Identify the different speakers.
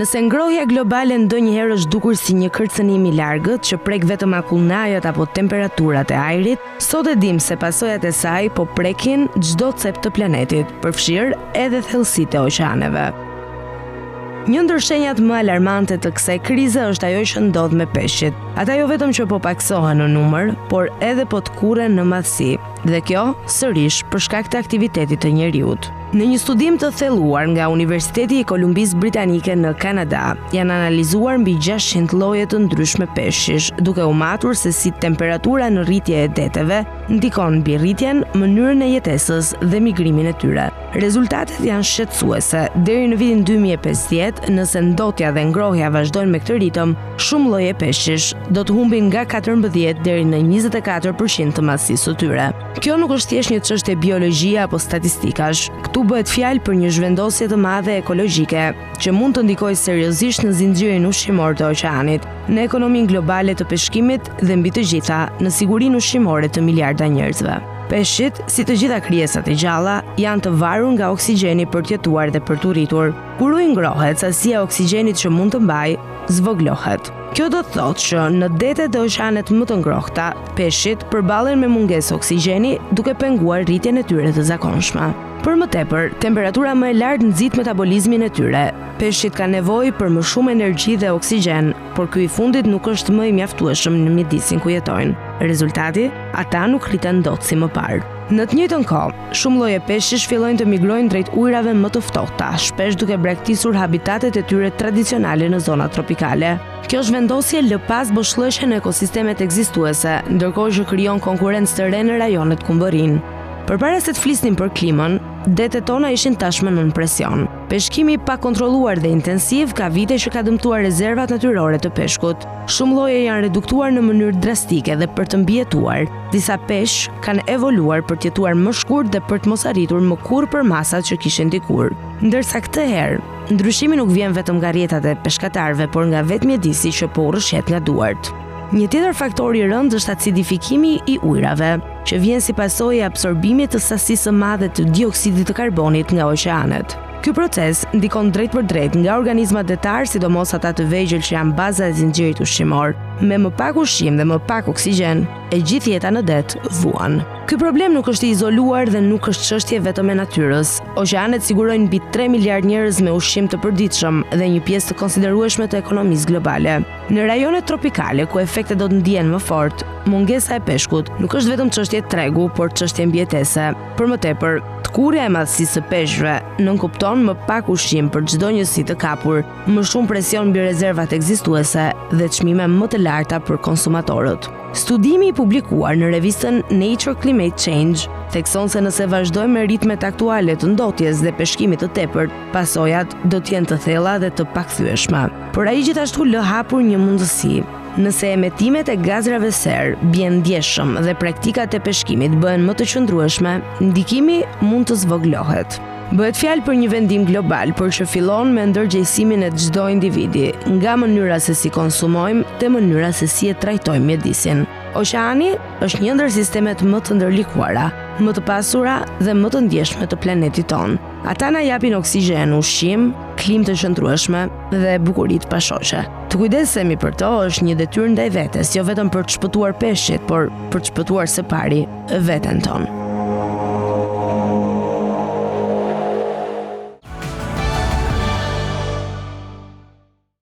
Speaker 1: Nëse ngrohja globale ndonjëherë është dukur si një kërcënim i largët që prek vetëm akullnajat apo temperaturat e ajrit, sot e dim se pasojat e saj po prekin çdo cep të planetit, përfshirë edhe thellësitë e oqeaneve. Një ndër shenjat më alarmante të kësaj krize është ajo që ndodh me peshqit. Ata jo vetëm që po paksohen në numër, por edhe po të kurren në madhësi, dhe kjo sërish për shkak të aktivitetit të njeriut. Në një studim të thelluar nga Universiteti i Kolumbisë Britanike në Kanada, janë analizuar mbi 600 lloje të ndryshme peshqish, duke u matur se si temperatura në rritje e deteve ndikon mbi rritjen, mënyrën e jetesës dhe migrimin e tyre. Rezultatet janë shqetësuese. Deri në vitin 2050, nëse ndotja dhe ngrohja vazhdojnë me këtë ritëm, shumë lloje peshqish do të humbin nga 14 deri në 24% të madhësisë së tyre. Kjo nuk është thjesht një çështje biologjie apo statistikash. Këtu bëhet fjalë për një zhvendosje të madhe ekologjike që mund të ndikojë seriozisht në zinxhirin ushqimor të oqeanit, në ekonominë globale të peshkimit dhe mbi të gjitha në sigurinë ushqimore të miliarda njerëzve. Peshqit, si të gjitha krijesat e gjalla, janë të varur nga oksigjeni për të jetuar dhe për të rritur. Kur ujë ngrohet, sasia e oksigjenit që mund të mbajë zvoglohet. Kjo do të thotë që në detet e oqeanet më të ngrohta, peshqit përballen me mungesë oksigjeni duke penguar rritjen e tyre të zakonshme. Për më tepër, temperatura më e lartë nxit metabolizmin e tyre. Peshqit kanë nevojë për më shumë energji dhe oksigjen, por ky i fundit nuk është më i mjaftueshëm në mjedisin ku jetojnë. Rezultati, ata nuk rriten dot si më parë. Në të njëjtën kohë, shumë lloje peshqish fillojnë të migrojnë drejt ujrave më të ftohta, shpesh duke braktisur habitatet e tyre tradicionale në zona tropikale. Kjo zhvendosje lë pas boshllëshje në ekosistemet ekzistuese, ndërkohë që krijon konkurrencë të re në rajonet ku mbërrin. Përpara se të flisnim për klimën, detet tona ishin tashmë nën presion. Peshkimi pa kontrolluar dhe intensiv ka vite që ka dëmtuar rezervat natyrore të peshkut. Shumë lloje janë reduktuar në mënyrë drastike dhe për të mbijetuar. Disa peshq kanë evoluar për të jetuar më shkurt dhe për të mos arritur më kurrë për masat që kishin dikur. Ndërsa këtë herë, ndryshimi nuk vjen vetëm nga rrjetat e peshkatarëve, por nga vetë mjedisi që po urrëshet nga duart. Një tjetër faktor i rënd është acidifikimi i ujrave, që vjen si pasojë e absorbimit të sasisë së madhe të dioksidit të karbonit nga oqeanet. Ky proces ndikon drejt për drejt nga organizmat detar, sidomos ata të vegjël që janë baza e zinxhirit ushqimor. Me më pak ushqim dhe më pak oksigjen, e gjithë jeta në det vuan. Ky problem nuk është i izoluar dhe nuk është çështje vetëm e natyrës. Oqeanet sigurojnë mbi 3 miliard njerëz me ushqim të përditshëm dhe një pjesë të konsiderueshme të ekonomisë globale. Në rajonet tropikale, ku efektet do të ndihen më fort, mungesa e peshkut nuk është vetëm çështje tregu, por çështje mbijetese. Për më tepër, tkurrja e madhësisë së peshqve nënkupton më pak ushqim për çdo njësi të kapur, më shumë presion mbi rezervat ekzistuese dhe çmime më të larta për konsumatorët. Studimi i publikuar në revistën Nature Climate Change thekson se nëse vazhdojmë me ritmet aktuale të ndotjes dhe peshkimit të tepërt, pasojat do të jenë të thella dhe të pakthyeshme. Por ai gjithashtu lë hapur një mundësi. Nëse emetimet e gazrave ser bien ndjeshëm dhe praktikat e peshkimit bëhen më të qëndrueshme, ndikimi mund të zvoglohet. Bëhet fjalë për një vendim global, por që fillon me ndërgjegjësimin e çdo individi, nga mënyra se si konsumojmë te mënyra se si e trajtojmë mjedisin. Oqeani është një ndër sistemet më të ndërlikuara, më të pasura dhe më të ndjeshme të planetit tonë. Ata na japin oksigjen, ushqim, klimë të qëndrueshme dhe bukuri të pashoqe. Të kujdesemi për to është një detyrë ndaj vetes, jo vetëm për të shpëtuar peshqit, por për të shpëtuar së pari veten tonë.